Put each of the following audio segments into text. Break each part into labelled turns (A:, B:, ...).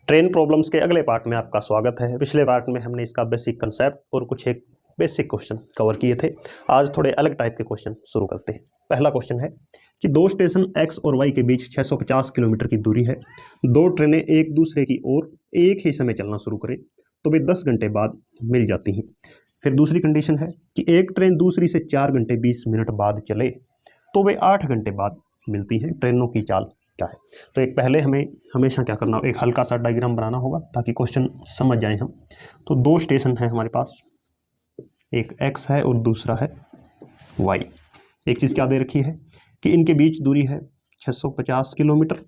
A: Train problems के अगले part में आपका स्वागत है। पिछले पार्ट में हमने इसका बेसिक कंसेप्ट और कुछ एक बेसिक क्वेश्चन कवर किए थे। आज थोड़े अलग टाइप के क्वेश्चन शुरू करते हैं। पहला क्वेश्चन है कि दो स्टेशन एक्स और वाई के बीच 650 किलोमीटर की दूरी है। दो ट्रेनें एक दूसरे की ओर एक ही समय चलना शुरू करें तो वे 10 घंटे बाद मिल जाती हैं। फिर दूसरी कंडीशन है कि एक ट्रेन दूसरी से 4 घंटे 20 मिनट बाद चले तो वे 8 घंटे बाद मिलती हैं। ट्रेनों की चाल क्या है? तो एक पहले हमें हमेशा क्या करना, एक हल्का सा डायग्राम बनाना होगा ताकि क्वेश्चन समझ जाएं हम। तो दो स्टेशन है हमारे पास, एक एक्स है और दूसरा है वाई। एक चीज़ क्या दे रखी है कि इनके बीच दूरी है 650 किलोमीटर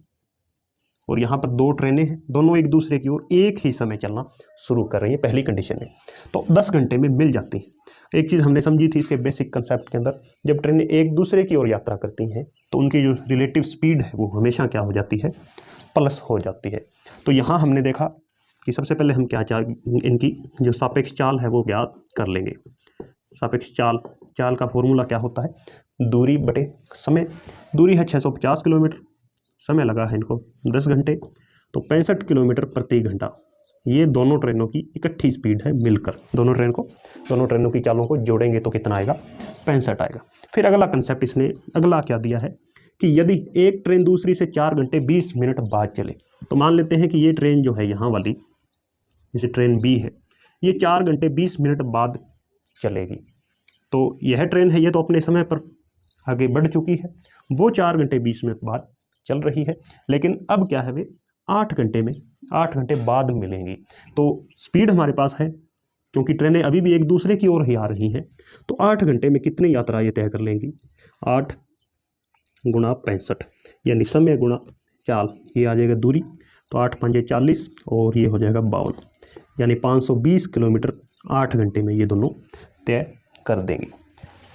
A: और यहाँ पर दो ट्रेनें हैं, दोनों एक दूसरे की ओर एक ही समय चलना शुरू कर रही हैं। पहली कंडीशन है तो 10 घंटे में मिल जाती हैं। एक चीज़ हमने समझी थी इसके बेसिक कंसेप्ट के अंदर, जब ट्रेनें एक दूसरे की ओर यात्रा करती हैं तो उनकी जो रिलेटिव स्पीड है वो हमेशा क्या हो जाती है, प्लस हो जाती है। तो यहाँ हमने देखा कि सबसे पहले हम क्या इनकी जो सापेक्ष चाल है वो ज्ञात कर लेंगे। सापेक्ष चाल का फॉर्मूला क्या होता है, दूरी बटे समय। दूरी है 650 किलोमीटर, समय लगा है इनको 10 घंटे, तो 65 किलोमीटर प्रति घंटा। ये दोनों ट्रेनों की इकट्ठी स्पीड है मिलकर। दोनों ट्रेनों की चालों को जोड़ेंगे तो कितना आएगा, 65 आएगा। फिर अगला कंसेप्ट इसने अगला क्या दिया है कि यदि एक ट्रेन दूसरी से 4 घंटे 20 मिनट बाद चले, तो मान लेते हैं कि ये ट्रेन जो है यहाँ वाली, जैसे ट्रेन बी है, ये 4 घंटे 20 मिनट बाद चलेगी। तो यह ट्रेन है, ये तो अपने समय पर आगे बढ़ चुकी है, वो 4 घंटे 20 मिनट बाद चल रही है, लेकिन अब क्या है, वे 8 घंटे बाद मिलेंगी। तो स्पीड हमारे पास है, क्योंकि ट्रेनें अभी भी एक दूसरे की ओर ही आ रही हैं, तो 8 घंटे में कितनी यात्रा ये तय कर लेंगी, 8 गुणा 65 यानी समय गुणा चाल, ये आ जाएगा दूरी। तो 8 पंजे 40 और ये हो जाएगा 52, यानी 520 किलोमीटर 8 घंटे में ये दोनों तय कर देंगे।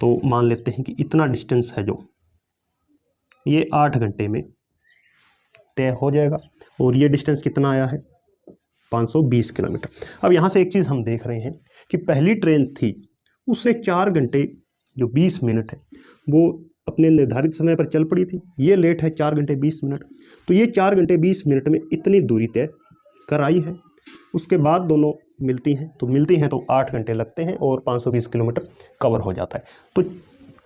A: तो मान लेते हैं कि इतना डिस्टेंस है जो ये 8 घंटे में तय हो जाएगा, और ये डिस्टेंस कितना आया है, 520 किलोमीटर। अब यहाँ से एक चीज़ हम देख रहे हैं कि पहली ट्रेन थी उससे 4 घंटे जो 20 मिनट है वो अपने निर्धारित समय पर चल पड़ी थी, ये लेट है 4 घंटे 20 मिनट। तो ये 4 घंटे 20 मिनट में इतनी दूरी तय कर आई है, उसके बाद दोनों मिलती हैं तो 8 घंटे लगते हैं और 520 किलोमीटर कवर हो जाता है। तो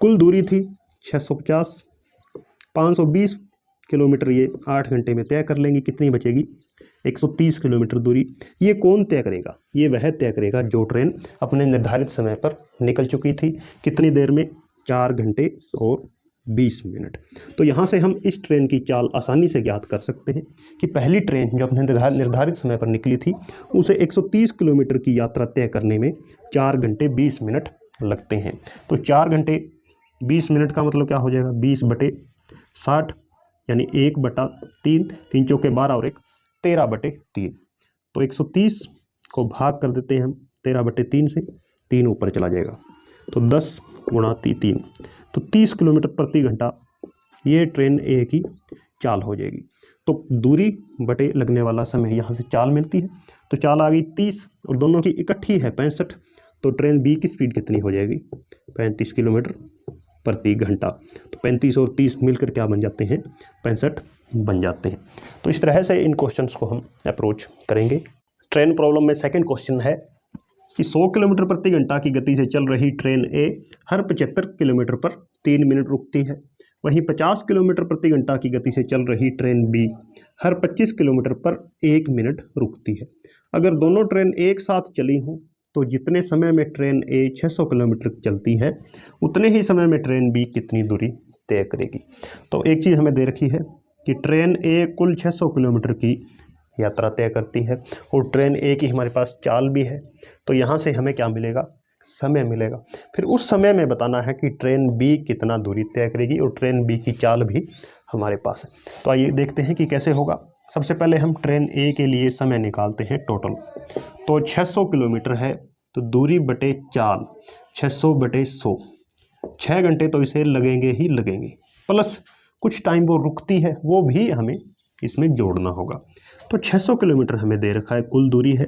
A: कुल दूरी थी 650, 520 किलोमीटर ये 8 घंटे में तय कर लेंगी। कितनी बचेगी, 130 किलोमीटर दूरी। ये कौन तय करेगा, ये वह तय करेगा जो ट्रेन अपने निर्धारित समय पर निकल चुकी थी। कितनी देर में, 4 घंटे और 20 मिनट। तो यहाँ से हम इस ट्रेन की चाल आसानी से ज्ञात कर सकते हैं कि पहली ट्रेन जो अपने निर्धारित समय पर निकली थी उसे 130 किलोमीटर की यात्रा तय करने में 4 घंटे 20 मिनट लगते हैं। तो 4 घंटे 20 मिनट का मतलब क्या हो जाएगा, 20 बटे 60 यानी 1/3, 3 चौके 12 और 1 13/3। तो 130 को भाग कर देते हैं हम 13/3 से, 3 ऊपर चला जाएगा, तो 10 गुणा 3, तो 30 किलोमीटर प्रति घंटा ये ट्रेन ए की चाल हो जाएगी। तो दूरी बटे लगने वाला समय, यहाँ से चाल मिलती है, तो चाल आ गई 30 और दोनों की इकट्ठी है 65। तो ट्रेन बी की स्पीड कितनी हो जाएगी, 35 किलोमीटर प्रति घंटा। तो 35 और 30 मिलकर क्या बन जाते हैं, 65 बन जाते हैं। तो इस तरह से इन क्वेश्चंस को हम अप्रोच करेंगे। ट्रेन प्रॉब्लम में सेकंड क्वेश्चन है कि 100 किलोमीटर प्रति घंटा की गति से चल रही ट्रेन ए हर 75 किलोमीटर पर 3 मिनट रुकती है। वहीं 50 किलोमीटर प्रति घंटा की गति से चल रही ट्रेन बी हर 25 किलोमीटर पर 1 मिनट रुकती है। अगर दोनों ट्रेन एक साथ चली हों तो जितने समय में ट्रेन ए 600 किलोमीटर चलती है उतने ही समय में ट्रेन बी कितनी दूरी तय करेगी। तो एक चीज़ हमें दे रखी है कि ट्रेन ए कुल 600 किलोमीटर की यात्रा तय करती है और ट्रेन ए की हमारे पास चाल भी है। तो यहाँ से हमें क्या मिलेगा, समय मिलेगा। फिर उस समय में बताना है कि ट्रेन बी कितना दूरी तय करेगी और ट्रेन बी की चाल भी हमारे पास है। तो आइए देखते हैं कि कैसे होगा। सबसे पहले हम ट्रेन ए के लिए समय निकालते हैं टोटल। तो 600 किलोमीटर है, तो दूरी बटे चाल 600 बटे 100, 6 घंटे तो इसे लगेंगे ही लगेंगे, प्लस कुछ टाइम वो रुकती है वो भी हमें इसमें जोड़ना होगा। तो 600 किलोमीटर हमें दे रखा है कुल दूरी है,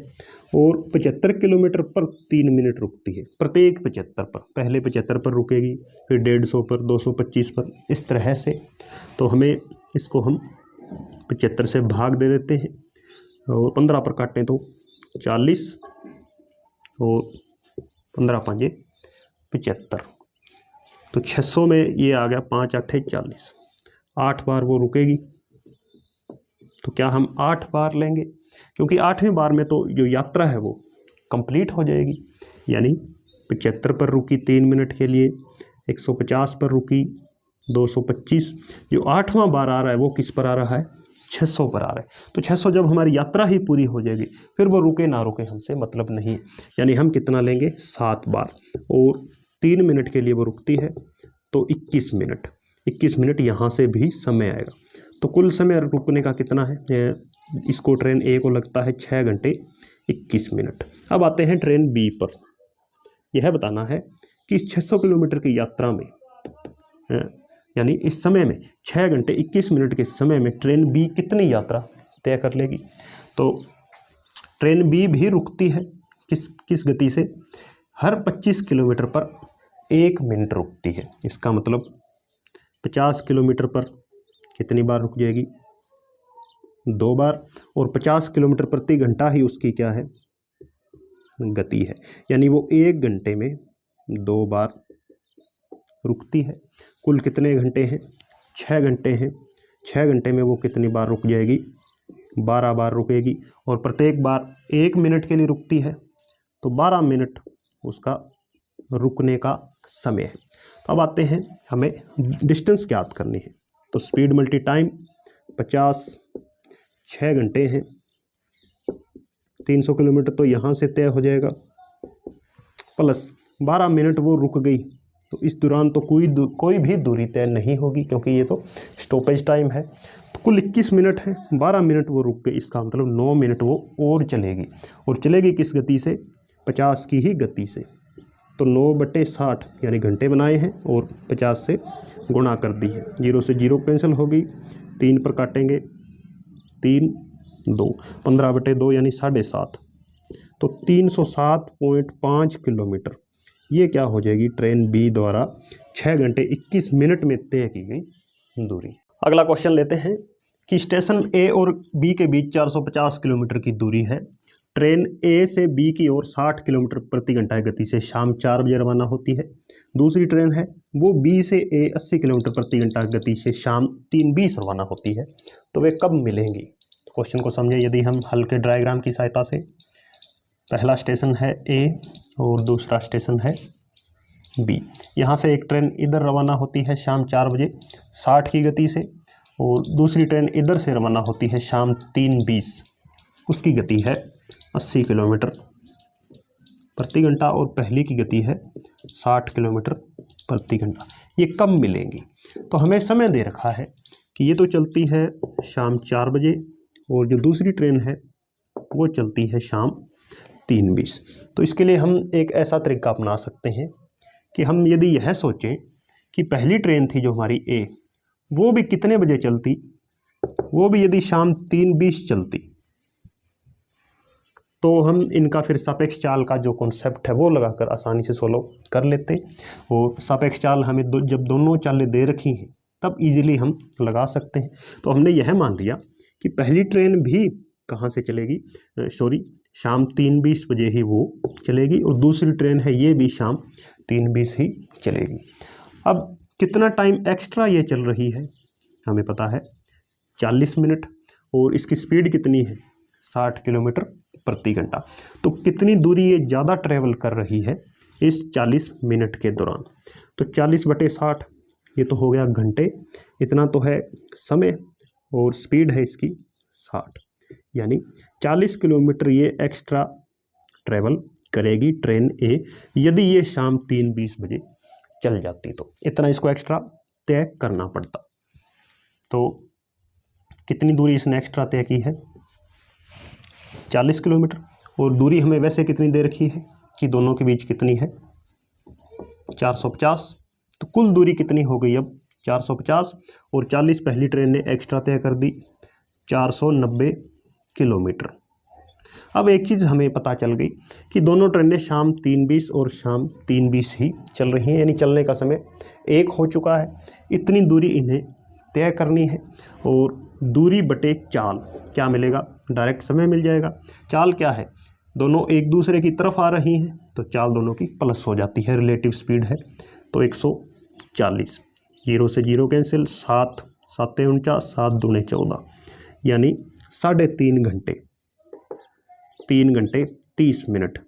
A: और 75 किलोमीटर पर 3 मिनट रुकती है। प्रत्येक 75 पर, पहले 75 पर रुकेगी, फिर 150 पर, 225 पर, इस तरह से। तो हमें इसको हम 75 से भाग दे देते हैं और 15 पर काटें तो 40 और 15 5 75। तो 600 में ये आ गया 5 8 40। 8 बार वो रुकेगी। तो क्या हम 8 बार लेंगे, क्योंकि 8वें बार में तो जो यात्रा है वो कंप्लीट हो जाएगी। यानी 75 पर रुकी 3 मिनट के लिए, 150 पर रुकी 225। जो 8वां बार आ रहा है वो किस पर आ रहा है, 600 पर आ रहा है। तो 600 जब हमारी यात्रा ही पूरी हो जाएगी, फिर वो रुके ना रुके हमसे मतलब नहीं है। यानी हम कितना लेंगे, 7 बार, और 3 मिनट के लिए वो रुकती है तो 21 मिनट। 21 मिनट यहाँ से भी समय आएगा। तो कुल समय रुकने का कितना है, इसको ट्रेन ए को लगता है 6 घंटे 21 मिनट। अब आते हैं ट्रेन बी पर। यह बताना है कि इस 600 किलोमीटर की यात्रा में, यानी इस समय में 6 घंटे 21 मिनट के समय में ट्रेन बी कितनी यात्रा तय कर लेगी। तो ट्रेन बी भी रुकती है किस गति से, हर 25 किलोमीटर पर 1 मिनट रुकती है। इसका मतलब 50 किलोमीटर पर कितनी बार रुक जाएगी, 2 बार, और 50 किलोमीटर प्रति घंटा ही उसकी क्या है, गति है। यानी वो 1 घंटे में 2 बार रुकती है। कुल कितने घंटे हैं, 6 घंटे हैं। 6 घंटे में वो कितनी बार रुक जाएगी, 12 बार रुकेगी, और प्रत्येक बार 1 मिनट के लिए रुकती है। तो 12 मिनट उसका रुकने का समय है। तो अब आते हैं, हमें डिस्टेंस ज्ञात करनी है। तो स्पीड मल्टी टाइम 50, 6 घंटे हैं, 300 किलोमीटर तो यहाँ से तय हो जाएगा, प्लस 12 मिनट वो रुक गई। तो इस दौरान तो कोई भी दूरी तय नहीं होगी, क्योंकि ये तो स्टॉपेज टाइम है। तो कुल 21 मिनट है, 12 मिनट वो रुक गई, इसका मतलब 9 मिनट वो और चलेगी। और चलेगी किस गति से, 50 की ही गति से। तो 9/60 यानी घंटे बनाए हैं और 50 से गुणा कर दी है। 0 से 0 कैंसिल होगी, 3 पर काटेंगे 3 2, 15/2 यानी 7.5। तो 307.5 किलोमीटर ये क्या हो जाएगी, ट्रेन बी द्वारा 6 घंटे 21 मिनट में तय की गई दूरी। अगला क्वेश्चन लेते हैं कि स्टेशन ए और बी के बीच 450 किलोमीटर की दूरी है। ट्रेन ए से बी की ओर 60 किलोमीटर प्रति घंटा की गति से शाम 4 बजे रवाना होती है। दूसरी ट्रेन है वो बी से ए 80 किलोमीटर प्रति घंटा की गति से शाम 3:20 रवाना होती है। तो वे कब मिलेंगी। तो क्वेश्चन को समझें यदि हम हल्के डायग्राम की सहायता से। पहला स्टेशन है ए और दूसरा स्टेशन है बी। यहाँ से एक ट्रेन इधर रवाना होती है शाम 4 बजे 60 की गति से, और दूसरी ट्रेन इधर से रवाना होती है शाम 3:20, उसकी गति है 80 किलोमीटर प्रति घंटा, और पहली की गति है 60 किलोमीटर प्रति घंटा। ये कब मिलेंगी। तो हमें समय दे रखा है कि ये तो चलती है शाम 4 बजे, और जो दूसरी ट्रेन है वो चलती है शाम 3:20। तो इसके लिए हम एक ऐसा तरीका अपना सकते हैं कि हम यदि यह सोचें कि पहली ट्रेन थी जो हमारी ए, वो भी कितने बजे चलती, वो भी यदि शाम 3:20 चलती, तो हम इनका फिर सापेक्ष चाल का जो कॉन्सेप्ट है वो लगाकर आसानी से सोल्व कर लेते। और सापेक्ष चाल हमें जब दोनों चालें दे रखी हैं तब इजीली हम लगा सकते हैं। तो हमने यह मान लिया कि पहली ट्रेन भी कहाँ से चलेगी, शाम 3:20 बजे ही वो चलेगी, और दूसरी ट्रेन है ये भी शाम 3:20 ही चलेगी। अब कितना टाइम एक्स्ट्रा ये चल रही है हमें पता है 40 मिनट, और इसकी स्पीड कितनी है 60 किलोमीटर प्रति घंटा। तो कितनी दूरी ये ज़्यादा ट्रेवल कर रही है इस 40 मिनट के दौरान। तो 40/60 ये तो हो गया घंटे, इतना तो है समय, और स्पीड है इसकी 60, यानी 40 किलोमीटर ये एक्स्ट्रा ट्रेवल करेगी ट्रेन ए, यदि ये शाम 3:20 बजे चल जाती तो इतना इसको एक्स्ट्रा तय करना पड़ता। तो कितनी दूरी इसने एक्स्ट्रा तय की है 40 किलोमीटर, और दूरी हमें वैसे कितनी दे रखी है कि दोनों के बीच कितनी है 450। तो कुल दूरी कितनी हो गई अब 450, और 40 पहली ट्रेन ने एक्स्ट्रा तय कर दी 490 किलोमीटर। अब एक चीज़ हमें पता चल गई कि दोनों ट्रेनें शाम 3:20 और शाम 3:20 ही चल रही हैं, यानी चलने का समय एक हो चुका है। इतनी दूरी इन्हें तय करनी है, और दूरी बटे चाल क्या मिलेगा, डायरेक्ट समय मिल जाएगा। चाल क्या है, दोनों एक दूसरे की तरफ आ रही हैं तो चाल दोनों की प्लस हो जाती है, रिलेटिव स्पीड है तो 140। 0 से 0 कैंसिल, 7 7 49, 7 दूने 14, यानी 3.5 घंटे, 3 घंटे 30 मिनट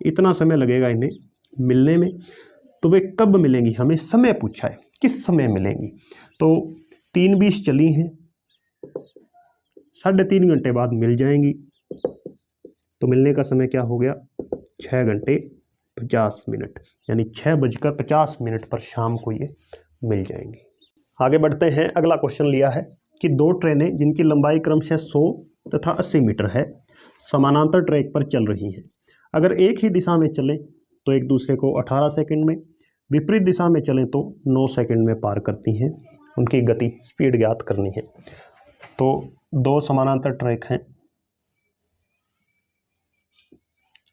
A: इतना समय लगेगा इन्हें मिलने में। तो वे कब मिलेंगी, हमें समय पूछा है, किस समय मिलेंगी। तो 3:20 चली हैं, 3.5 घंटे बाद मिल जाएंगी। तो मिलने का समय क्या हो गया, 6 घंटे 50 मिनट, यानी 6:50 पर शाम को ये मिल जाएंगी। आगे बढ़ते हैं। अगला क्वेश्चन लिया है कि 2 ट्रेनें जिनकी लंबाई क्रमशः 100 तथा 80 मीटर है समानांतर ट्रैक पर चल रही हैं। अगर एक ही दिशा में चलें तो एक दूसरे को 18 सेकंड में, विपरीत दिशा में चलें तो 9 सेकंड में पार करती हैं। उनकी गति स्पीड ज्ञात करनी है। तो 2 समानांतर ट्रैक हैं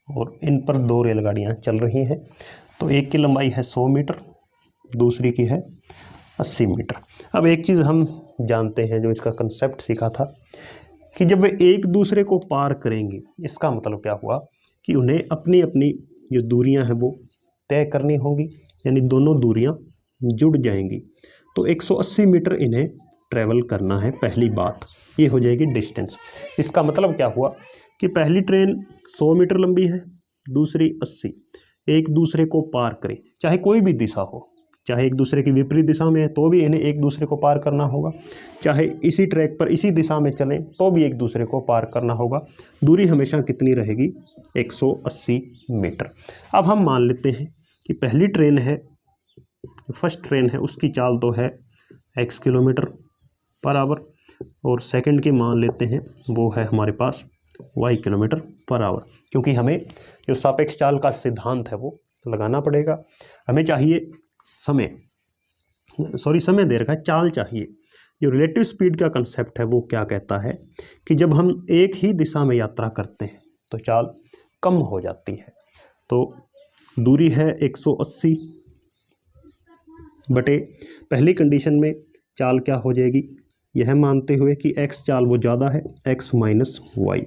A: और इन पर 2 रेलगाड़ियां चल रही हैं। तो एक की लंबाई है 100 मीटर, दूसरी की है 80 मीटर। अब एक चीज़ हम जानते हैं, जो इसका कंसेप्ट सीखा था, कि जब वे एक दूसरे को पार करेंगे, इसका मतलब क्या हुआ कि उन्हें अपनी अपनी जो दूरियां हैं वो तय करनी होंगी, यानी दोनों दूरियां जुड़ जाएंगी। तो 180 मीटर इन्हें ट्रैवल करना है, पहली बात ये हो जाएगी डिस्टेंस। इसका मतलब क्या हुआ कि पहली ट्रेन 100 मीटर लंबी है, दूसरी 80, एक दूसरे को पार करें, चाहे कोई भी दिशा हो, चाहे एक दूसरे की विपरीत दिशा में है तो भी इन्हें एक दूसरे को पार करना होगा, चाहे इसी ट्रैक पर इसी दिशा में चलें तो भी एक दूसरे को पार करना होगा। दूरी हमेशा कितनी रहेगी, 180 मीटर। अब हम मान लेते हैं कि पहली ट्रेन है, फर्स्ट ट्रेन है, उसकी चाल तो है x किलोमीटर पर आवर, और सेकंड की मान लेते हैं वो है हमारे पास y किलोमीटर पर आवर, क्योंकि हमें जो सापेक्ष चाल का सिद्धांत है वो लगाना पड़ेगा। हमें चाहिए समय दे रखा है, चाल चाहिए। जो रिलेटिव स्पीड का कंसेप्ट है वो क्या कहता है कि जब हम एक ही दिशा में यात्रा करते हैं तो चाल कम हो जाती है। तो दूरी है 180 बटे पहली कंडीशन में चाल क्या हो जाएगी, यह मानते हुए कि x चाल वो ज़्यादा है, x माइनस वाई।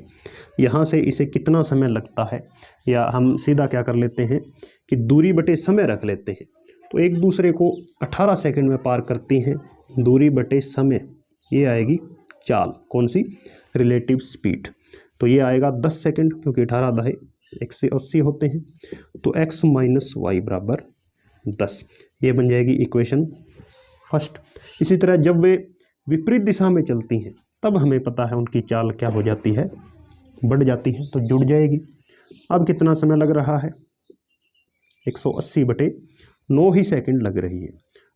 A: यहाँ से इसे कितना समय लगता है, या हम सीधा क्या कर लेते हैं कि दूरी बटे समय रख लेते हैं। तो एक दूसरे को 18 सेकंड में पार करती हैं, दूरी बटे समय, ये आएगी चाल, कौन सी, रिलेटिव स्पीड। तो ये आएगा 10 सेकंड, क्योंकि 18 दहे 180 होते हैं। तो x माइनस वाई बराबर 10, ये बन जाएगी इक्वेशन फर्स्ट। इसी तरह जब वे विपरीत दिशा में चलती हैं तब हमें पता है उनकी चाल क्या हो जाती है, बढ़ जाती है, तो जुड़ जाएगी। अब कितना समय लग रहा है, 180 बटे 9 ही सेकंड लग रही है।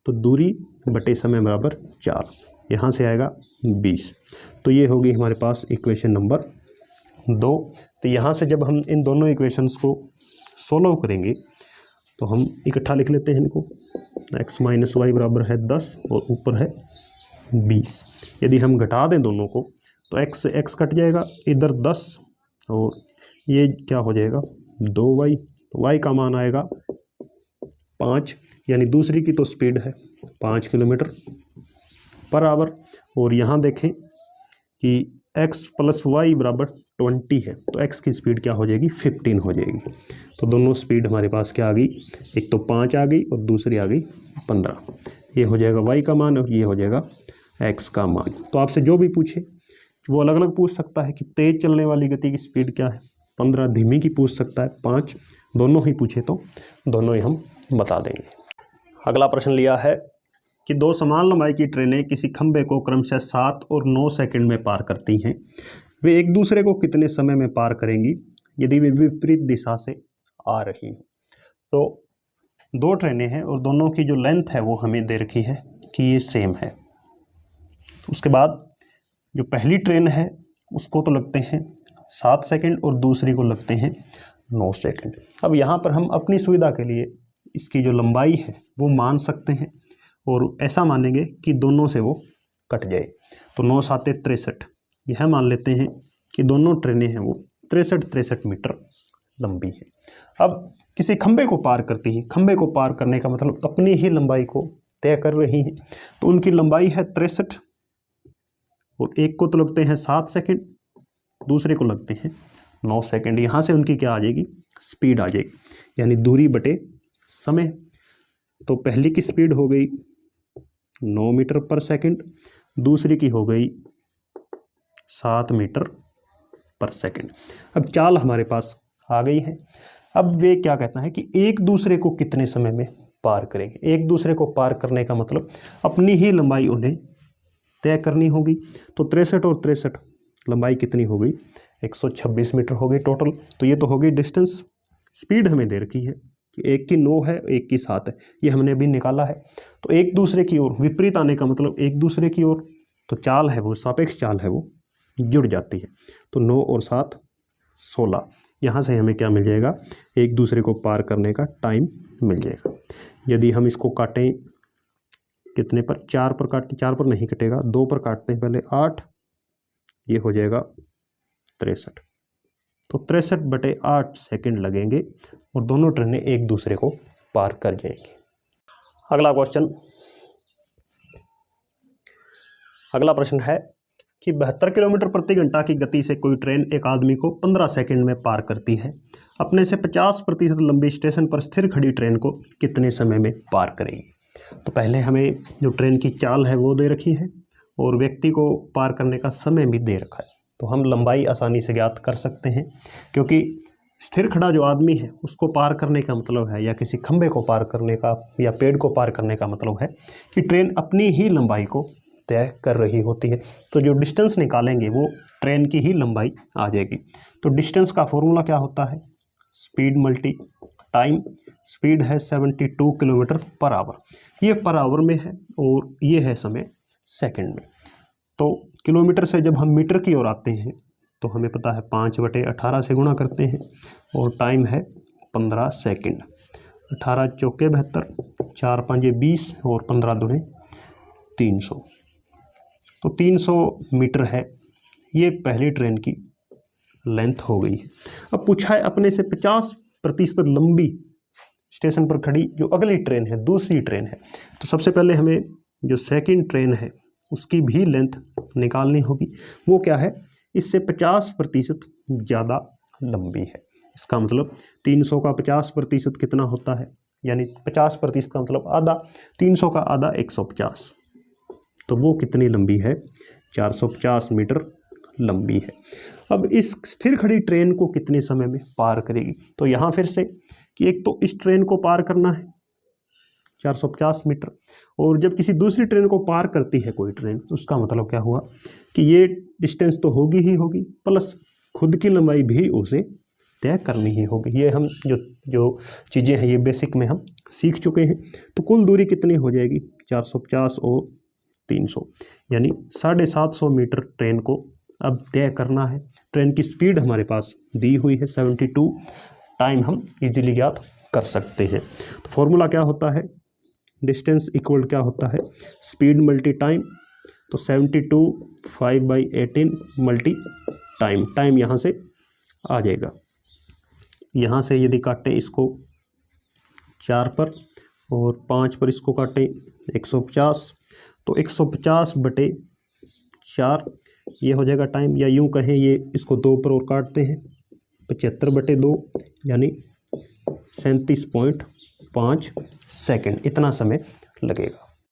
A: तो दूरी बटे समय बराबर 4, यहाँ से आएगा 20। तो ये होगी हमारे पास इक्वेशन नंबर 2। तो यहाँ से जब हम इन दोनों इक्वेशंस को सोल्व करेंगे तो हम इकट्ठा लिख लेते हैं इनको, x माइनस वाई बराबर है 10 और ऊपर है 20। यदि हम घटा दें दोनों को तो x से x कट जाएगा, इधर 10 और ये क्या हो जाएगा 2y। तो y का मान आएगा 5, यानी दूसरी की तो स्पीड है 5 किलोमीटर पर आवर। और यहाँ देखें कि x प्लस वाई बराबर 20 है, तो x की स्पीड क्या हो जाएगी, 15 हो जाएगी। तो दोनों स्पीड हमारे पास क्या आ गई, एक तो 5 आ गई और दूसरी आ गई 15। ये हो जाएगा y का मान और ये हो जाएगा x का मान। तो आपसे जो भी पूछे वो अलग अलग पूछ सकता है कि तेज़ चलने वाली गति की स्पीड क्या है, 15, धीमी की पूछ सकता है 5, दोनों ही पूछे तो दोनों ही हम बता देंगे। अगला प्रश्न लिया है कि 2 समान लंबाई की ट्रेनें किसी खंभे को क्रमशः 7 और 9 सेकंड में पार करती हैं। वे एक दूसरे को कितने समय में पार करेंगी यदि वे विपरीत दिशा से आ रही हैं। तो 2 ट्रेनें हैं और दोनों की जो लेंथ है वो हमें दे रखी है कि ये सेम है। उसके बाद जो पहली ट्रेन है उसको तो लगते हैं 7 सेकंड और दूसरी को लगते हैं 9 सेकंड। अब यहाँ पर हम अपनी सुविधा के लिए इसकी जो लंबाई है वो मान सकते हैं और ऐसा मानेंगे कि दोनों से वो कट जाए। तो 9 7 63, यह मान लेते हैं कि दोनों ट्रेनें हैं वो 63 मीटर लंबी है। अब किसी खंबे को पार करती हैं, खंबे को पार करने का मतलब अपनी ही लंबाई को तय कर रही हैं। तो उनकी लंबाई है 63 और एक को तो लगते हैं 7 सेकंड दूसरे को लगते हैं 9 सेकंड। यहाँ से उनकी क्या आ जाएगी, स्पीड आ जाएगी, यानी दूरी बटे समय। तो पहली की स्पीड हो गई 9 मीटर पर सेकंड, दूसरी की हो गई 7 मीटर पर सेकंड। अब चाल हमारे पास आ गई है। अब वे क्या कहता है कि एक दूसरे को कितने समय में पार करेंगे। एक दूसरे को पार करने का मतलब अपनी ही लंबाई उन्हें तय करनी होगी। तो 63 और 63 लंबाई कितनी हो गई, 126 मीटर हो गई टोटल। तो ये तो हो गई डिस्टेंस। स्पीड हमें दे रखी है कि एक की 9 है, एक की 7 है, ये हमने अभी निकाला है। तो एक दूसरे की ओर विपरीत आने का मतलब एक दूसरे की ओर, तो चाल है वो, सापेक्ष चाल है वो, जुड़ जाती है। तो 9 और 7 16। यहाँ से हमें क्या मिल जाएगा, एक दूसरे को पार करने का टाइम मिल जाएगा। यदि हम इसको काटें कितने पर, 4 पर काटें, 4 पर नहीं कटेगा, 2 पर काटते हैं पहले, 8, ये हो जाएगा 63। तो 63/8 सेकंड लगेंगे और दोनों ट्रेनें एक दूसरे को पार कर जाएंगी। अगला क्वेश्चन, अगला प्रश्न है कि 72 किलोमीटर प्रति घंटा की गति से कोई ट्रेन एक आदमी को 15 सेकंड में पार करती है। अपने से 50% लंबी स्टेशन पर स्थिर खड़ी ट्रेन को कितने समय में पार करेगी। तो पहले हमें जो ट्रेन की चाल है वो दे रखी है और व्यक्ति को पार करने का समय भी दे रखा है। तो हम लंबाई आसानी से ज्ञात कर सकते हैं, क्योंकि स्थिर खड़ा जो आदमी है उसको पार करने का मतलब है, या किसी खंभे को पार करने का या पेड़ को पार करने का मतलब है कि ट्रेन अपनी ही लंबाई को तय कर रही होती है। तो जो डिस्टेंस निकालेंगे वो ट्रेन की ही लंबाई आ जाएगी। तो डिस्टेंस का फॉर्मूला क्या होता है, स्पीड मल्टी टाइम। स्पीड है 72 किलोमीटर पर आवर, ये पर आवर में है और ये है समय सेकंड में। तो किलोमीटर से जब हम मीटर की ओर आते हैं तो हमें पता है 5/18 से गुणा करते हैं और टाइम है 15 सेकंड। 18 चौके 72, 4 5 20 और 15 दूने 300। तो 300 मीटर है ये पहली ट्रेन की लेंथ हो गई। अब पूछा है अपने से 50% लंबी स्टेशन पर खड़ी जो अगली ट्रेन है, दूसरी ट्रेन है। तो सबसे पहले हमें जो सेकंड ट्रेन है उसकी भी लेंथ निकालनी होगी। वो क्या है, इससे 50% ज़्यादा लंबी है। इसका मतलब 300 का 50% कितना होता है, यानी 50% का मतलब आधा, 300 का आधा 150। तो वो कितनी लंबी है, 450 मीटर लंबी है। अब इस स्थिर खड़ी ट्रेन को कितने समय में पार करेगी। तो यहाँ फिर से कि एक तो इस ट्रेन को पार करना है 450 मीटर, और जब किसी दूसरी ट्रेन को पार करती है कोई ट्रेन, उसका मतलब क्या हुआ कि ये डिस्टेंस तो होगी ही होगी, प्लस खुद की लंबाई भी उसे तय करनी ही होगी। ये हम जो चीज़ें हैं ये बेसिक में हम सीख चुके हैं। तो कुल दूरी कितनी हो जाएगी, 450 और 300, यानी 750 मीटर ट्रेन को अब तय करना है। ट्रेन की स्पीड हमारे पास दी हुई है 72, टाइम हम इजीली ज्ञात कर सकते हैं। तो फॉर्मूला क्या होता है, डिस्टेंस इक्वल क्या होता है, स्पीड मल्टी टाइम। तो 72 5/18 मल्टी टाइम, टाइम यहाँ से आ जाएगा। यहाँ से यदि काटें इसको 4 पर और 5 पर इसको काटें 150, तो 150/4 ये हो जाएगा टाइम, या यूँ कहें ये इसको 2 पर और काटते हैं 75/2 यानी 37.5 सेकंड, इतना समय लगेगा।